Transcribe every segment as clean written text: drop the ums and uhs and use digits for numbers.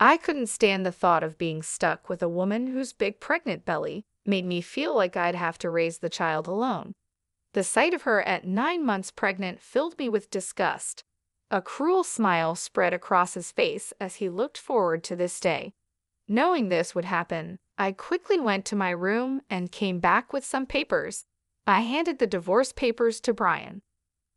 I couldn't stand the thought of being stuck with a woman whose big pregnant belly made me feel like I'd have to raise the child alone. The sight of her at 9 months pregnant filled me with disgust. A cruel smile spread across his face as he looked forward to this day. Knowing this would happen, I quickly went to my room and came back with some papers. I handed the divorce papers to Brian.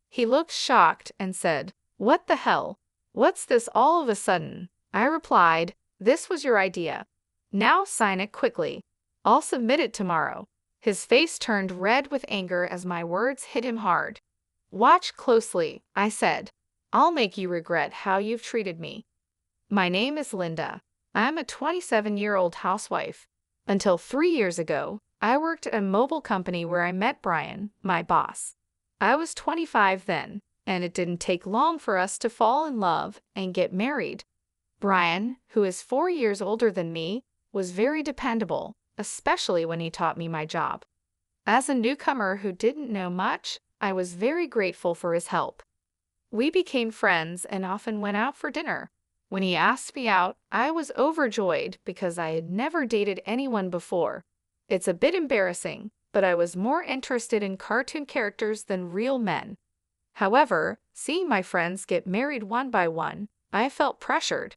He looked shocked and said, "What the hell? What's this all of a sudden?" I replied, "This was your idea. Now sign it quickly. I'll submit it tomorrow." His face turned red with anger as my words hit him hard. "Watch closely," I said. "I'll make you regret how you've treated me." My name is Linda. I'm a 27-year-old housewife. Until 3 years ago, I worked at a mobile company where I met Brian, my boss. I was 25 then, and it didn't take long for us to fall in love and get married. Brian, who is 4 years older than me, was very dependable, especially when he taught me my job. As a newcomer who didn't know much, I was very grateful for his help. We became friends and often went out for dinner. When he asked me out, I was overjoyed because I had never dated anyone before. It's a bit embarrassing, but I was more interested in cartoon characters than real men. However, seeing my friends get married one by one, I felt pressured.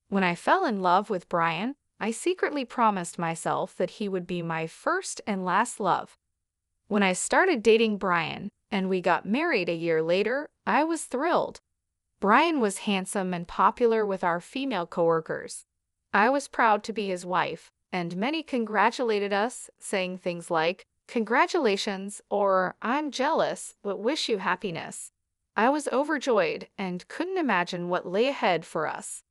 When I fell in love with Brian, I secretly promised myself that he would be my first and last love. When I started dating Brian and we got married a year later, I was thrilled. Brian was handsome and popular with our female coworkers. I was proud to be his wife, and many congratulated us, saying things like, "Congratulations," or "I'm jealous but wish you happiness." I was overjoyed and couldn't imagine what lay ahead for us.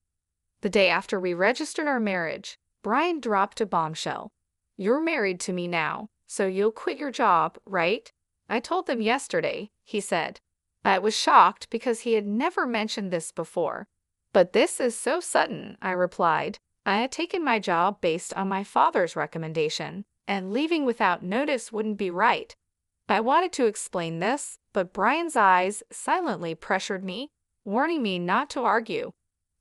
The day after we registered our marriage, Brian dropped a bombshell. "You're married to me now, so you'll quit your job, right?" "I told them yesterday," he said. I was shocked because he had never mentioned this before. "But this is so sudden," I replied. "I had taken my job based on my father's recommendation, and leaving without notice wouldn't be right." I wanted to explain this, but Brian's eyes silently pressured me, warning me not to argue.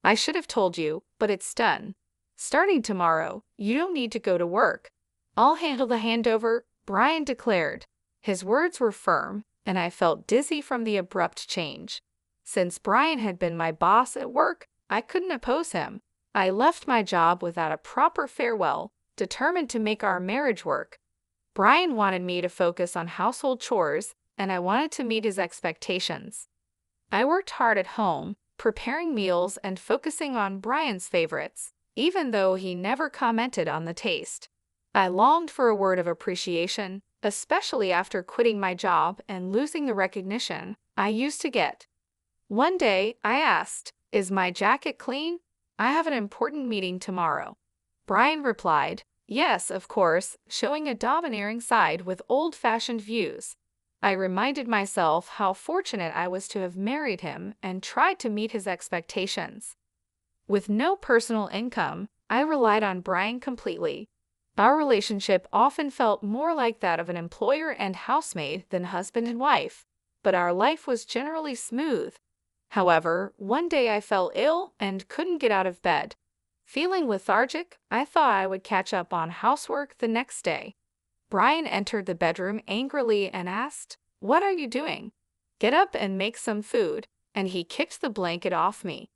"I should have told you, but it's done. Starting tomorrow, you don't need to go to work. I'll handle the handover," Brian declared. His words were firm, and I felt dizzy from the abrupt change. Since Brian had been my boss at work, I couldn't oppose him. I left my job without a proper farewell, determined to make our marriage work. Brian wanted me to focus on household chores, and I wanted to meet his expectations. I worked hard at home, preparing meals and focusing on Brian's favorites, even though he never commented on the taste. I longed for a word of appreciation, especially after quitting my job and losing the recognition I used to get. One day, I asked, "Is my jacket clean? I have an important meeting tomorrow." Brian replied, "Yes, of course," showing a domineering side with old-fashioned views. I reminded myself how fortunate I was to have married him and tried to meet his expectations. With no personal income, I relied on Brian completely. Our relationship often felt more like that of an employer and housemaid than husband and wife, but our life was generally smooth. However, one day I fell ill and couldn't get out of bed. Feeling lethargic, I thought I would catch up on housework the next day. Brian entered the bedroom angrily and asked, "What are you doing? Get up and make some food," and he kicked the blanket off me.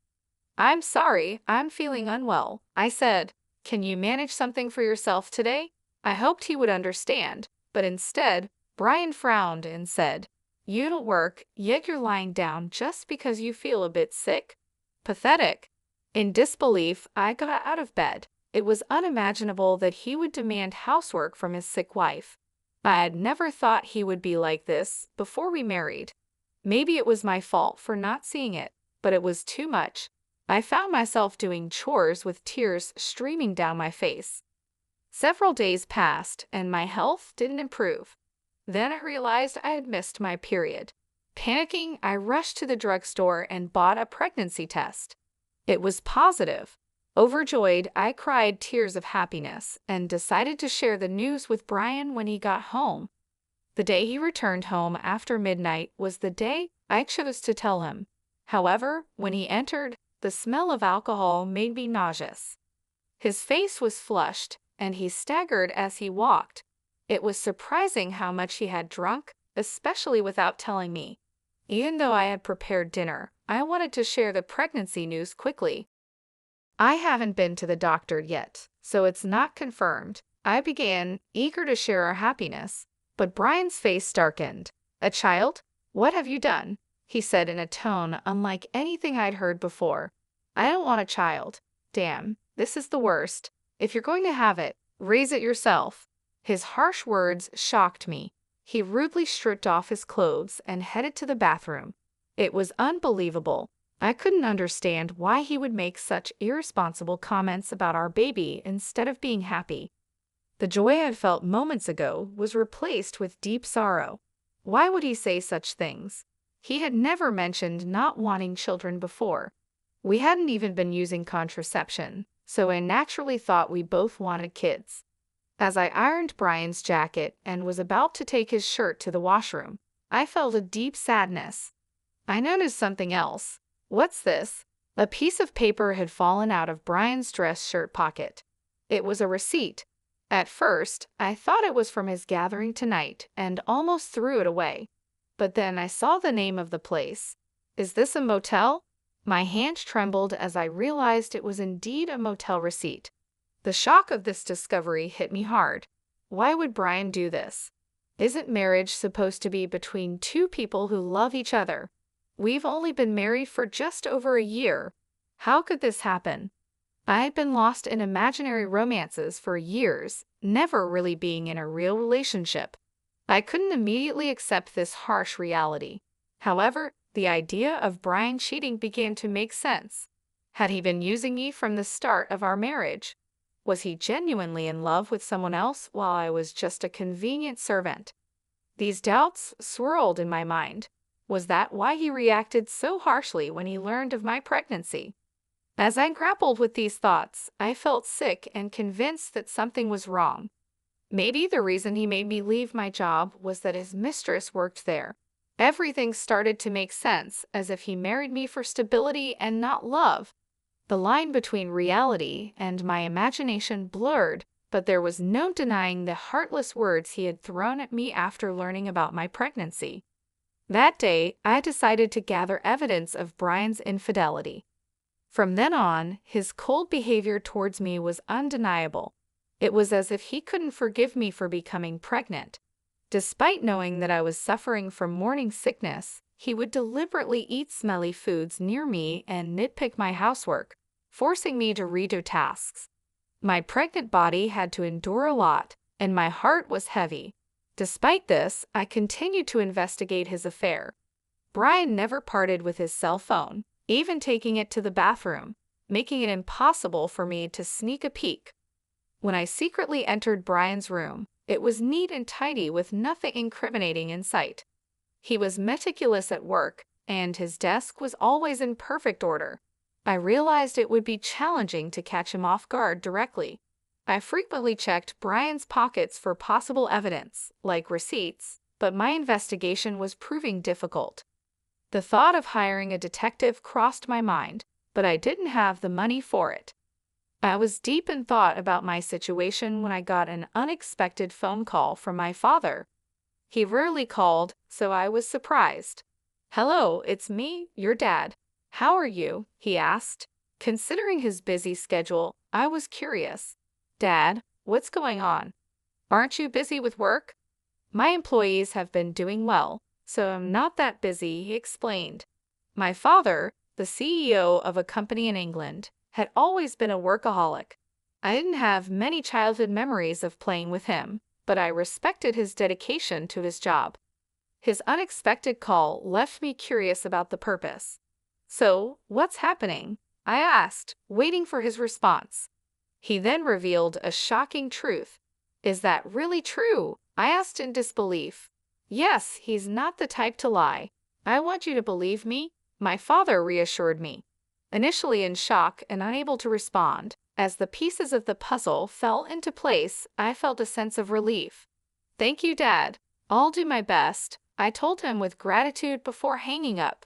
"I'm sorry, I'm feeling unwell," I said. "Can you manage something for yourself today?" I hoped he would understand, but instead, Brian frowned and said, "You don't work, yet you're lying down just because you feel a bit sick? Pathetic." In disbelief, I got out of bed. It was unimaginable that he would demand housework from his sick wife. I had never thought he would be like this before we married. Maybe it was my fault for not seeing it, but it was too much. I found myself doing chores with tears streaming down my face. Several days passed, and my health didn't improve. Then I realized I had missed my period. Panicking, I rushed to the drugstore and bought a pregnancy test. It was positive. Overjoyed, I cried tears of happiness and decided to share the news with Brian when he got home. The day he returned home after midnight was the day I chose to tell him. However, when he entered, The smell of alcohol made me nauseous. His face was flushed, and he staggered as he walked. It was surprising how much he had drunk, especially without telling me. Even though I had prepared dinner, I wanted to share the pregnancy news quickly. I haven't been to the doctor yet, so it's not confirmed, I began, eager to share our happiness. But Brian's face darkened. A child? What have you done? He said in a tone unlike anything I'd heard before. I don't want a child. Damn, this is the worst. If you're going to have it, raise it yourself. His harsh words shocked me. He rudely stripped off his clothes and headed to the bathroom. It was unbelievable. I couldn't understand why he would make such irresponsible comments about our baby instead of being happy. The joy I had felt moments ago was replaced with deep sorrow. Why would he say such things? He had never mentioned not wanting children before. We hadn't even been using contraception, so I naturally thought we both wanted kids. As I ironed Brian's jacket and was about to take his shirt to the washroom, I felt a deep sadness. I noticed something else. What's this? A piece of paper had fallen out of Brian's dress shirt pocket. It was a receipt. At first, I thought it was from his gathering tonight and almost threw it away. But then I saw the name of the place. Is this a motel? My hand trembled as I realized it was indeed a motel receipt. The shock of this discovery hit me hard. Why would Brian do this? Isn't marriage supposed to be between two people who love each other? We've only been married for just over a year. How could this happen? I had been lost in imaginary romances for years, never really being in a real relationship. I couldn't immediately accept this harsh reality. However, the idea of Brian cheating began to make sense. Had he been using me from the start of our marriage? Was he genuinely in love with someone else while I was just a convenient servant? These doubts swirled in my mind. Was that why he reacted so harshly when he learned of my pregnancy? As I grappled with these thoughts, I felt sick and convinced that something was wrong. Maybe the reason he made me leave my job was that his mistress worked there. Everything started to make sense, as if he married me for stability and not love. The line between reality and my imagination blurred, but there was no denying the heartless words he had thrown at me after learning about my pregnancy. That day, I decided to gather evidence of Brian's infidelity. From then on, his cold behavior towards me was undeniable. It was as if he couldn't forgive me for becoming pregnant. Despite knowing that I was suffering from morning sickness, he would deliberately eat smelly foods near me and nitpick my housework, forcing me to redo tasks. My pregnant body had to endure a lot, and my heart was heavy. Despite this, I continued to investigate his affair. Brian never parted with his cell phone, even taking it to the bathroom, making it impossible for me to sneak a peek. When I secretly entered Brian's room, it was neat and tidy with nothing incriminating in sight. He was meticulous at work, and his desk was always in perfect order. I realized it would be challenging to catch him off guard directly. I frequently checked Brian's pockets for possible evidence, like receipts, but my investigation was proving difficult. The thought of hiring a detective crossed my mind, but I didn't have the money for it. I was deep in thought about my situation when I got an unexpected phone call from my father. He rarely called, so I was surprised. "Hello, it's me, your dad. How are you?" he asked. Considering his busy schedule, I was curious. "Dad, what's going on? Aren't you busy with work?" "My employees have been doing well, so I'm not that busy," he explained. My father, the CEO of a company in England, had always been a workaholic. I didn't have many childhood memories of playing with him, but I respected his dedication to his job. His unexpected call left me curious about the purpose. "So, what's happening?" I asked, waiting for his response. He then revealed a shocking truth. "Is that really true?" I asked in disbelief. "Yes, he's not the type to lie. I want you to believe me," my father reassured me. Initially in shock and unable to respond, as the pieces of the puzzle fell into place, I felt a sense of relief. "Thank you, Dad. I'll do my best," I told him with gratitude before hanging up.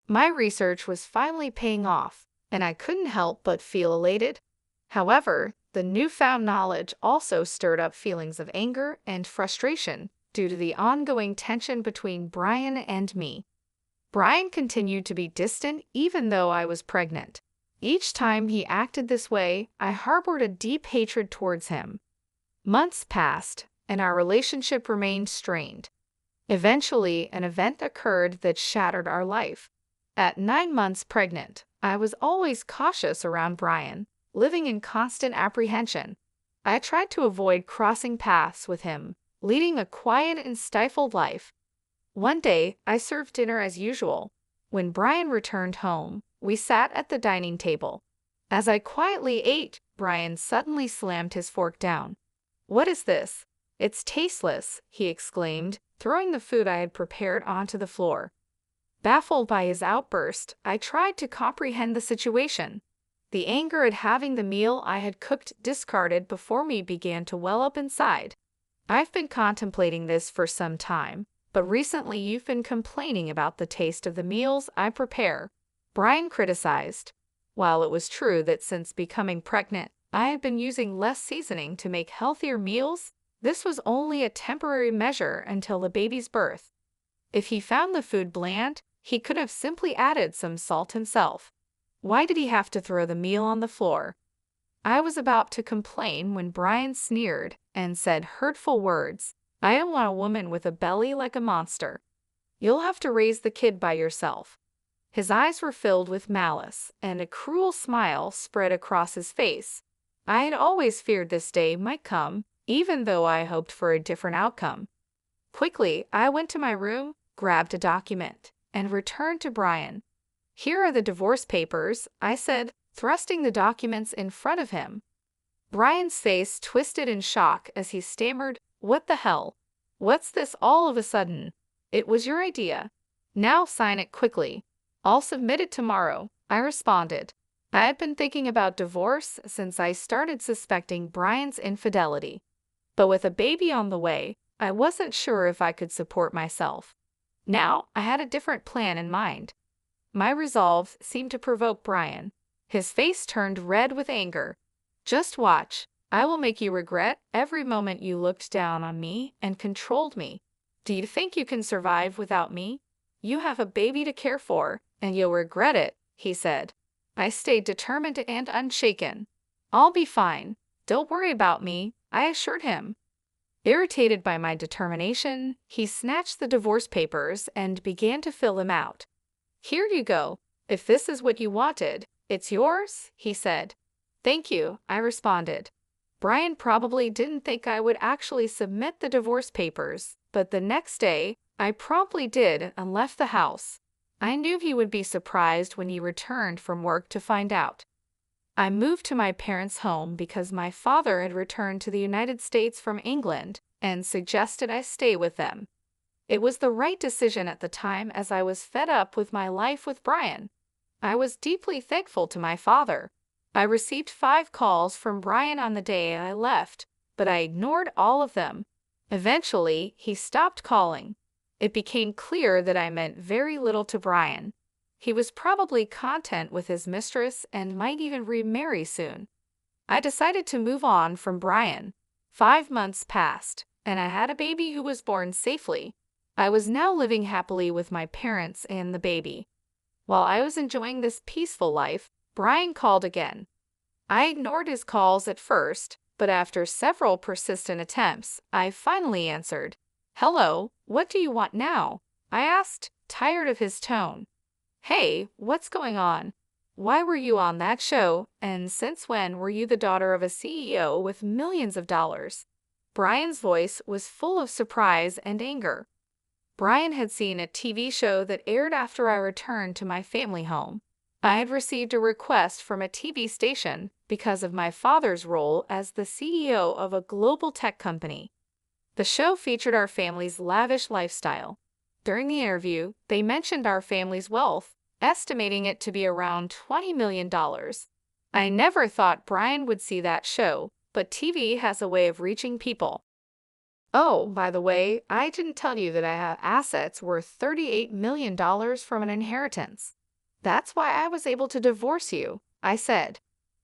My research was finally paying off, and I couldn't help but feel elated. However, the newfound knowledge also stirred up feelings of anger and frustration due to the ongoing tension between Brian and me. Brian continued to be distant even though I was pregnant. Each time he acted this way, I harbored a deep hatred towards him. Months passed, and our relationship remained strained. Eventually, an event occurred that shattered our life. At 9 months pregnant, I was always cautious around Brian, living in constant apprehension. I tried to avoid crossing paths with him, leading a quiet and stifled life. One day, I served dinner as usual. When Brian returned home, we sat at the dining table. As I quietly ate, Brian suddenly slammed his fork down. "What is this? It's tasteless," he exclaimed, throwing the food I had prepared onto the floor. Baffled by his outburst, I tried to comprehend the situation. The anger at having the meal I had cooked discarded before me began to well up inside. "I've been contemplating this for some time, but recently you've been complaining about the taste of the meals I prepare," Brian criticized. While it was true that since becoming pregnant, I had been using less seasoning to make healthier meals, this was only a temporary measure until the baby's birth. If he found the food bland, he could have simply added some salt himself. Why did he have to throw the meal on the floor? I was about to complain when Brian sneered and said hurtful words. "I don't want a woman with a belly like a monster. You'll have to raise the kid by yourself." His eyes were filled with malice, and a cruel smile spread across his face. I had always feared this day might come, even though I hoped for a different outcome. Quickly, I went to my room, grabbed a document, and returned to Brian. "Here are the divorce papers," I said, thrusting the documents in front of him. Brian's face twisted in shock as he stammered, "What the hell? What's this all of a sudden? It was your idea. Now sign it quickly." "I'll submit it tomorrow," I responded. I had been thinking about divorce since I started suspecting Brian's infidelity. But with a baby on the way, I wasn't sure if I could support myself. Now, I had a different plan in mind. My resolve seemed to provoke Brian. His face turned red with anger. "Just watch. I will make you regret every moment you looked down on me and controlled me. Do you think you can survive without me? You have a baby to care for, and you'll regret it," he said. I stayed determined and unshaken. "I'll be fine. Don't worry about me," I assured him. Irritated by my determination, he snatched the divorce papers and began to fill them out. "Here you go. If this is what you wanted, it's yours," he said. "Thank you," I responded. Brian probably didn't think I would actually submit the divorce papers, but the next day, I promptly did and left the house. I knew he would be surprised when he returned from work to find out. I moved to my parents' home because my father had returned to the United States from England and suggested I stay with them. It was the right decision at the time as I was fed up with my life with Brian. I was deeply thankful to my father. I received 5 calls from Brian on the day I left, but I ignored all of them. Eventually, he stopped calling. It became clear that I meant very little to Brian. He was probably content with his mistress and might even remarry soon. I decided to move on from Brian. 5 months passed, and I had a baby who was born safely. I was now living happily with my parents and the baby. While I was enjoying this peaceful life, Brian called again. I ignored his calls at first, but after several persistent attempts, I finally answered. "Hello, what do you want now?" I asked, tired of his tone. "Hey, what's going on? Why were you on that show, and since when were you the daughter of a CEO with millions of dollars?" Brian's voice was full of surprise and anger. Brian had seen a TV show that aired after I returned to my family home. I had received a request from a TV station because of my father's role as the CEO of a global tech company. The show featured our family's lavish lifestyle. During the interview, they mentioned our family's wealth, estimating it to be around $20 million. I never thought Brian would see that show, but TV has a way of reaching people. "Oh, by the way, I didn't tell you that I have assets worth $38 million from an inheritance," That's why I was able to divorce you, I said.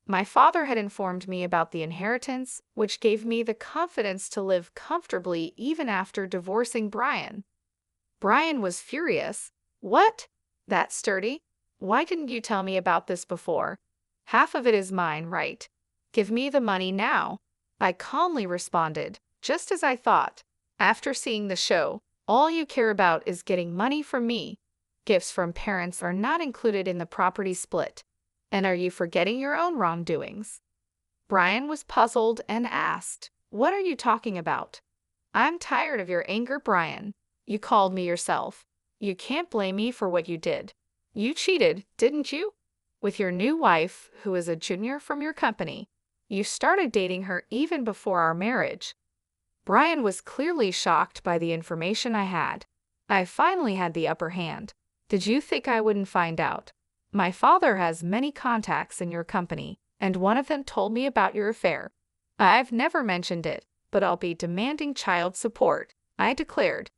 My father had informed me about the inheritance, which gave me the confidence to live comfortably even after divorcing Brian. Brian was furious. What? That sturdy? Why didn't you tell me about this before? Half of it is mine, right? Give me the money now. I calmly responded, just as I thought. After seeing the show, all you care about is getting money from me. Gifts from parents are not included in the property split. And are you forgetting your own wrongdoings? Brian was puzzled and asked, What are you talking about? I'm tired of your anger, Brian. You called me yourself. You can't blame me for what you did. You cheated, didn't you? With your new wife, who is a junior from your company. You started dating her even before our marriage. Brian was clearly shocked by the information I had. I finally had the upper hand. Did you think I wouldn't find out? My father has many contacts in your company, and one of them told me about your affair. I've never mentioned it, but I'll be demanding child support, I declared.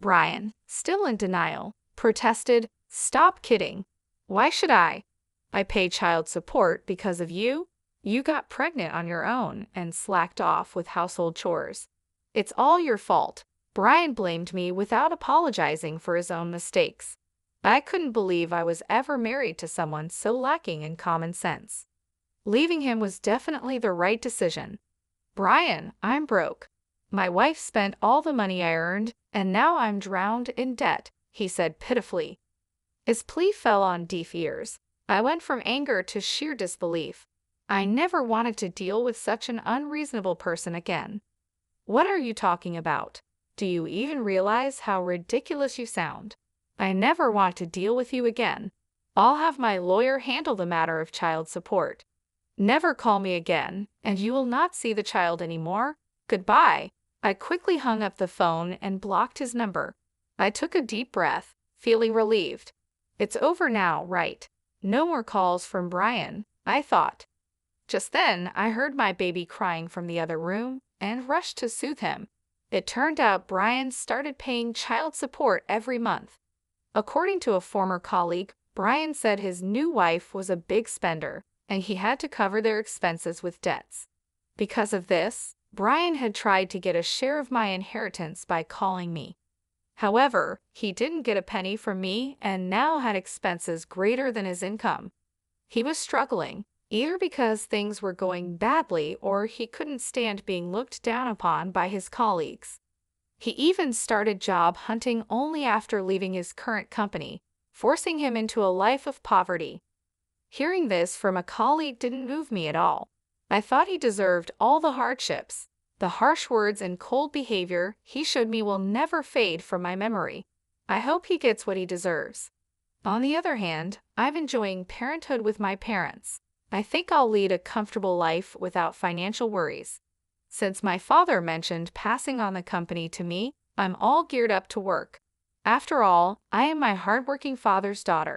Brian, still in denial, protested, Stop kidding. Why should I? I pay child support because of you? You got pregnant on your own and slacked off with household chores. It's all your fault. Brian blamed me without apologizing for his own mistakes. I couldn't believe I was ever married to someone so lacking in common sense. Leaving him was definitely the right decision. Brian, I'm broke. My wife spent all the money I earned, and now I'm drowned in debt, he said pitifully. His plea fell on deaf ears. I went from anger to sheer disbelief. I never wanted to deal with such an unreasonable person again. What are you talking about? Do you even realize how ridiculous you sound? I never want to deal with you again. I'll have my lawyer handle the matter of child support. Never call me again, and you will not see the child anymore. Goodbye. I quickly hung up the phone and blocked his number. I took a deep breath, feeling relieved. It's over now, right? No more calls from Brian, I thought. Just then, I heard my baby crying from the other room and rushed to soothe him. It turned out Brian started paying child support every month. According to a former colleague, Brian said his new wife was a big spender, and he had to cover their expenses with debts. Because of this, Brian had tried to get a share of my inheritance by calling me. However, he didn't get a penny from me and now had expenses greater than his income. He was struggling, either because things were going badly or he couldn't stand being looked down upon by his colleagues. He even started job hunting only after leaving his current company, forcing him into a life of poverty. Hearing this from a colleague didn't move me at all. I thought he deserved all the hardships. The harsh words and cold behavior he showed me will never fade from my memory. I hope he gets what he deserves. On the other hand, I'm enjoying parenthood with my parents. I think I'll lead a comfortable life without financial worries. Since my father mentioned passing on the company to me, I'm all geared up to work. After all, I am my hardworking father's daughter.